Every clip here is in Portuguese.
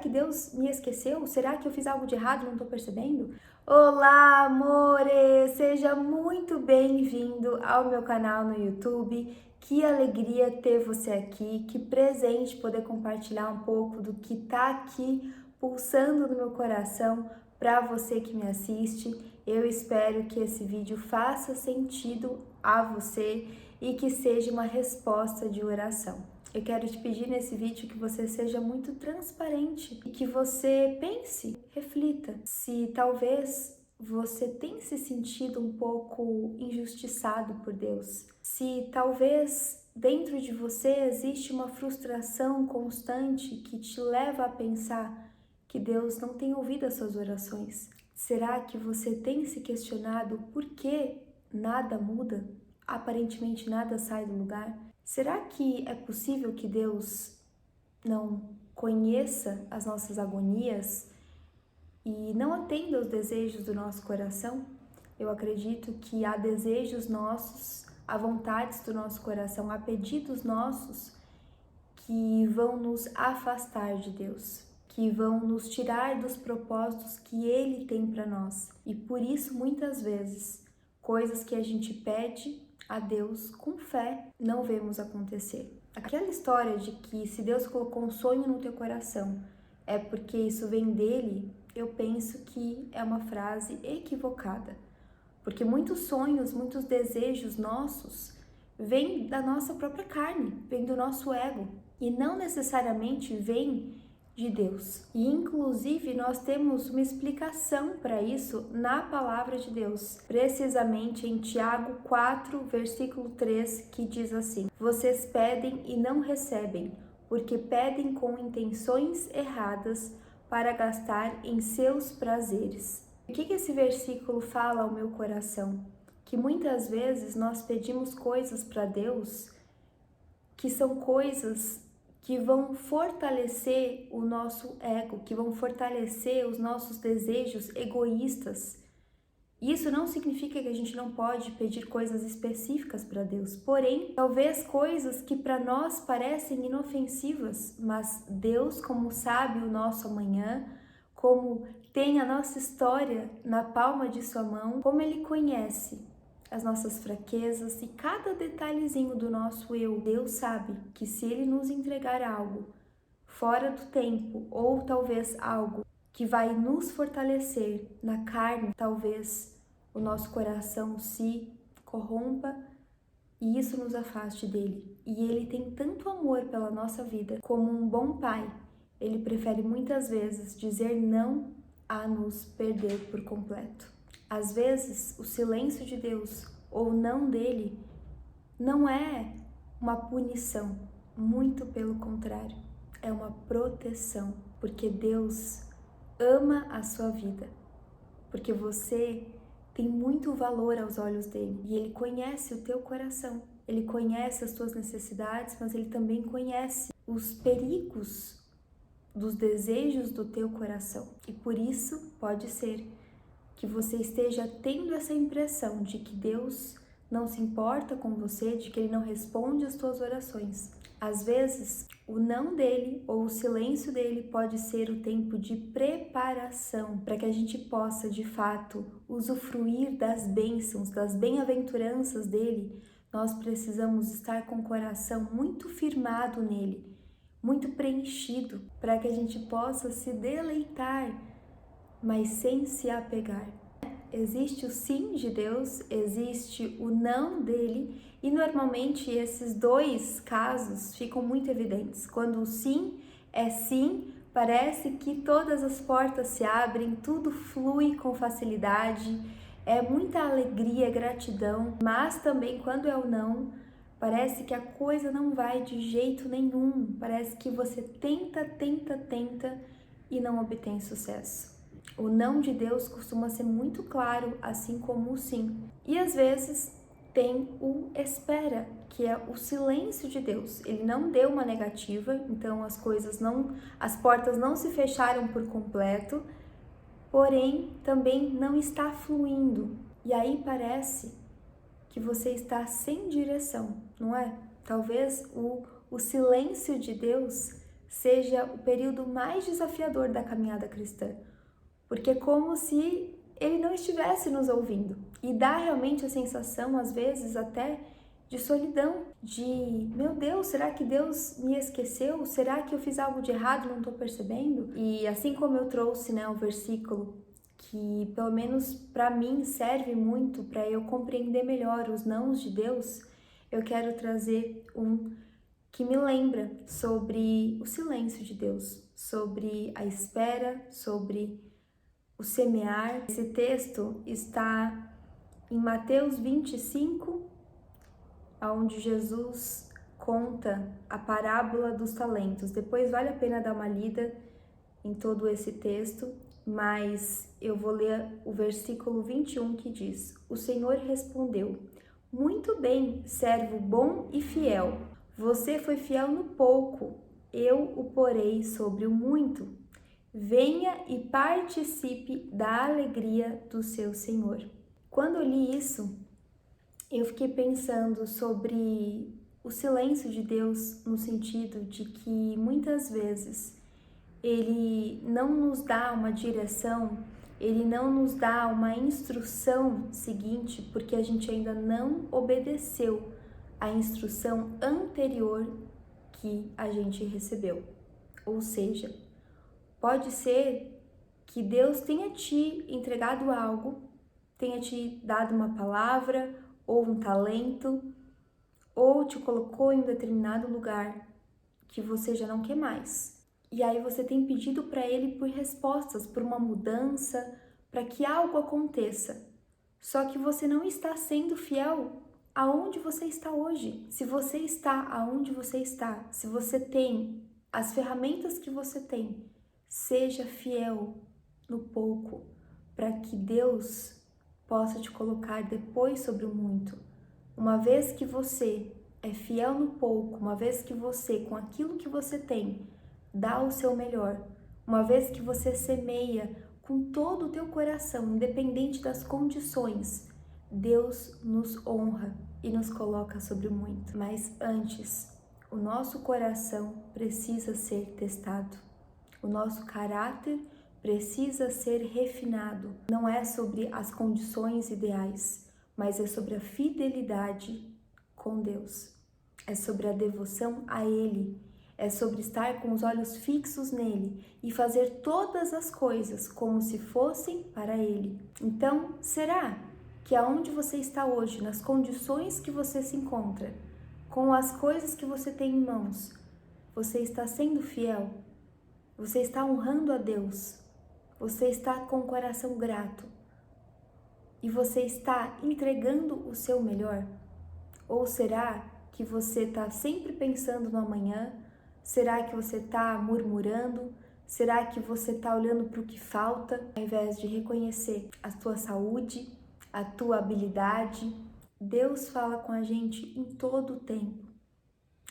que Deus me esqueceu? Será que eu fiz algo de errado e não estou percebendo? Olá, amores! Seja muito bem-vindo ao meu canal no YouTube. Que alegria ter você aqui, que presente poder compartilhar um pouco do que está aqui pulsando no meu coração para você que me assiste. Eu espero que esse vídeo faça sentido a você e que seja uma resposta de oração. Eu quero te pedir nesse vídeo que você seja muito transparente e que você pense, reflita se talvez você tenha se sentido um pouco injustiçado por Deus, se talvez dentro de você existe uma frustração constante que te leva a pensar que Deus não tem ouvido as suas orações. Será que você tem se questionado por que nada muda? Aparentemente nada sai do lugar? Será que é possível que Deus não conheça as nossas agonias e não atenda aos desejos do nosso coração? Eu acredito que há desejos nossos, há vontades do nosso coração, há pedidos nossos que vão nos afastar de Deus, que vão nos tirar dos propósitos que Ele tem para nós. E por isso, muitas vezes, coisas que a gente pede a Deus com fé, não vemos acontecer. Aquela história de que se Deus colocou um sonho no teu coração, é porque isso vem dele, eu penso que é uma frase equivocada. Porque muitos sonhos, muitos desejos nossos vêm da nossa própria carne, vêm do nosso ego e não necessariamente vêm de Deus. E inclusive nós temos uma explicação para isso na palavra de Deus, precisamente em Tiago 4, versículo 3, que diz assim: vocês pedem e não recebem, porque pedem com intenções erradas para gastar em seus prazeres. O que esse versículo fala ao meu coração? Que muitas vezes nós pedimos coisas para Deus que são coisas que vão fortalecer o nosso ego, que vão fortalecer os nossos desejos egoístas. Isso não significa que a gente não pode pedir coisas específicas para Deus, porém, talvez coisas que para nós parecem inofensivas, mas Deus, como sabe o nosso amanhã, como tem a nossa história na palma de sua mão, como Ele conhece as nossas fraquezas e cada detalhezinho do nosso eu, Deus sabe que se Ele nos entregar algo fora do tempo ou talvez algo que vai nos fortalecer na carne, talvez o nosso coração se corrompa e isso nos afaste dele. E Ele tem tanto amor pela nossa vida, como um bom pai, Ele prefere muitas vezes dizer não a nos perder por completo. Às vezes, o silêncio de Deus ou não dele não é uma punição, muito pelo contrário, é uma proteção, porque Deus ama a sua vida, porque você tem muito valor aos olhos dele e ele conhece o teu coração, ele conhece as tuas necessidades, mas ele também conhece os perigos dos desejos do teu coração e por isso pode ser que você esteja tendo essa impressão de que Deus não se importa com você, de que Ele não responde às tuas orações. Às vezes, o não dele ou o silêncio dele pode ser o tempo de preparação para que a gente possa, de fato, usufruir das bênçãos, das bem-aventuranças dele. Nós precisamos estar com o coração muito firmado nele, muito preenchido, para que a gente possa se deleitar, mas sem se apegar. Existe o sim de Deus, existe o não dele, e normalmente esses dois casos ficam muito evidentes. Quando o sim é sim, parece que todas as portas se abrem, tudo flui com facilidade, é muita alegria, gratidão, mas também quando é o não, parece que a coisa não vai de jeito nenhum, parece que você tenta e não obtém sucesso. O não de Deus costuma ser muito claro, assim como o sim. E às vezes tem o espera, que é o silêncio de Deus. Ele não deu uma negativa, então as portas não se fecharam por completo, porém também não está fluindo. E aí parece que você está sem direção, não é? Talvez o silêncio de Deus seja o período mais desafiador da caminhada cristã, porque é como se ele não estivesse nos ouvindo. E dá realmente a sensação, às vezes, até de solidão, de, meu Deus, será que Deus me esqueceu? Será que eu fiz algo de errado e não estou percebendo? E assim como eu trouxe, o versículo que, pelo menos para mim, serve muito para eu compreender melhor os nãos de Deus, eu quero trazer um que me lembra sobre o silêncio de Deus, sobre a espera, sobre o semear. Esse texto está em Mateus 25, onde Jesus conta a parábola dos talentos. Depois vale a pena dar uma lida em todo esse texto, mas eu vou ler o versículo 21 que diz: O Senhor respondeu: Muito bem, servo bom e fiel. Você foi fiel no pouco, eu o porei sobre o muito. Venha e participe da alegria do seu Senhor. Quando eu li isso, eu fiquei pensando sobre o silêncio de Deus, no sentido de que muitas vezes Ele não nos dá uma direção, Ele não nos dá uma instrução seguinte, porque a gente ainda não obedeceu a instrução anterior que a gente recebeu. Ou seja, pode ser que Deus tenha te entregado algo, tenha te dado uma palavra ou um talento, ou te colocou em um determinado lugar que você já não quer mais. E aí você tem pedido para Ele por respostas, por uma mudança, para que algo aconteça. Só que você não está sendo fiel aonde você está hoje. Se você está aonde você está, se você tem as ferramentas que você tem, seja fiel no pouco, para que Deus possa te colocar depois sobre o muito. Uma vez que você é fiel no pouco, uma vez que você, com aquilo que você tem, dá o seu melhor, uma vez que você semeia com todo o teu coração, independente das condições, Deus nos honra e nos coloca sobre o muito. Mas antes, o nosso coração precisa ser testado. O nosso caráter precisa ser refinado. Não é sobre as condições ideais, mas é sobre a fidelidade com Deus. É sobre a devoção a Ele. É sobre estar com os olhos fixos nele e fazer todas as coisas como se fossem para Ele. Então, será que aonde você está hoje, nas condições que você se encontra, com as coisas que você tem em mãos, você está sendo fiel? Você está honrando a Deus? Você está com o coração grato? E você está entregando o seu melhor? Ou será que você está sempre pensando no amanhã? Será que você está murmurando? Será que você está olhando para o que falta, ao invés de reconhecer a tua saúde, a tua habilidade? Deus fala com a gente em todo o tempo.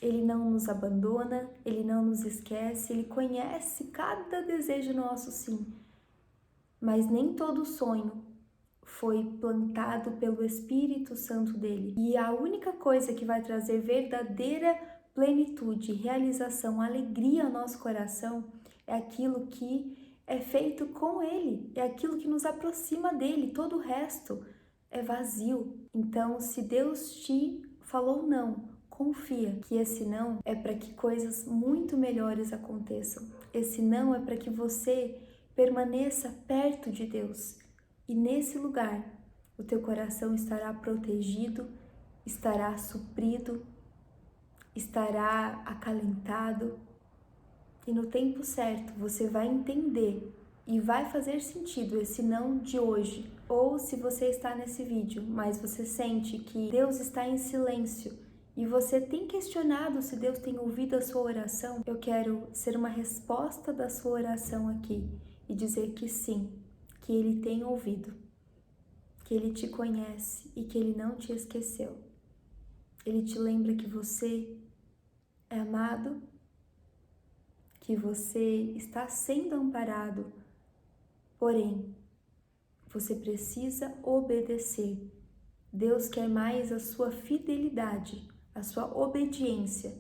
Ele não nos abandona, Ele não nos esquece, Ele conhece cada desejo nosso, sim. Mas nem todo sonho foi plantado pelo Espírito Santo dele. E a única coisa que vai trazer verdadeira plenitude, realização, alegria ao nosso coração é aquilo que é feito com Ele, é aquilo que nos aproxima dele. Todo o resto é vazio. Então, se Deus te falou não, confia que esse não é para que coisas muito melhores aconteçam. Esse não é para que você permaneça perto de Deus. E nesse lugar, o teu coração estará protegido, estará suprido, estará acalentado. E no tempo certo, você vai entender e vai fazer sentido esse não de hoje. Ou se você está nesse vídeo, mas você sente que Deus está em silêncio e você tem questionado se Deus tem ouvido a sua oração, eu quero ser uma resposta da sua oração aqui e dizer que sim, que Ele tem ouvido, que Ele te conhece e que Ele não te esqueceu. Ele te lembra que você é amado, que você está sendo amparado, porém, você precisa obedecer. Deus quer mais a sua fidelidade, a sua obediência,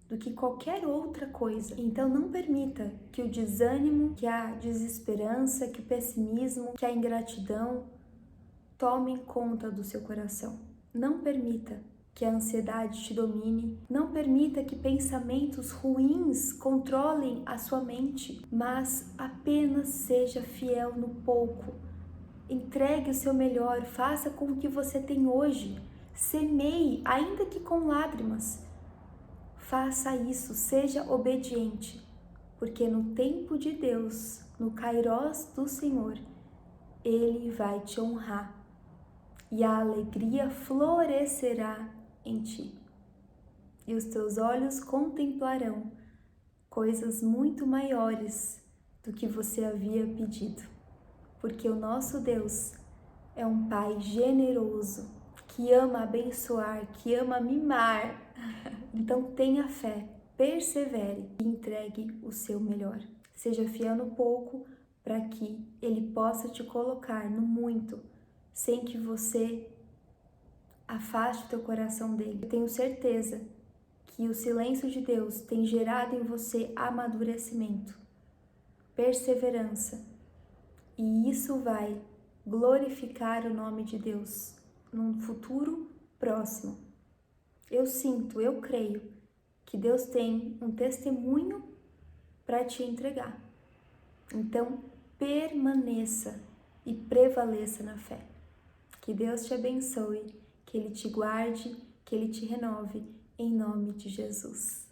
do que qualquer outra coisa. Então não permita que o desânimo, que a desesperança, que o pessimismo, que a ingratidão tomem conta do seu coração. Não permita que a ansiedade te domine, não permita que pensamentos ruins controlem a sua mente, mas apenas seja fiel no pouco. Entregue o seu melhor, faça com o que você tem hoje, semeie, ainda que com lágrimas. Faça isso, seja obediente, porque no tempo de Deus, no kairós do Senhor, Ele vai te honrar e a alegria florescerá em ti. E os teus olhos contemplarão coisas muito maiores do que você havia pedido, porque o nosso Deus é um Pai generoso, que ama abençoar, que ama mimar. Então tenha fé, persevere e entregue o seu melhor. Seja fiel no pouco para que Ele possa te colocar no muito, sem que você afaste o teu coração dele. Eu tenho certeza que o silêncio de Deus tem gerado em você amadurecimento, perseverança, e isso vai glorificar o nome de Deus num futuro próximo. Eu sinto, eu creio que Deus tem um testemunho para te entregar. Então, permaneça e prevaleça na fé. Que Deus te abençoe, que Ele te guarde, que Ele te renove, em nome de Jesus.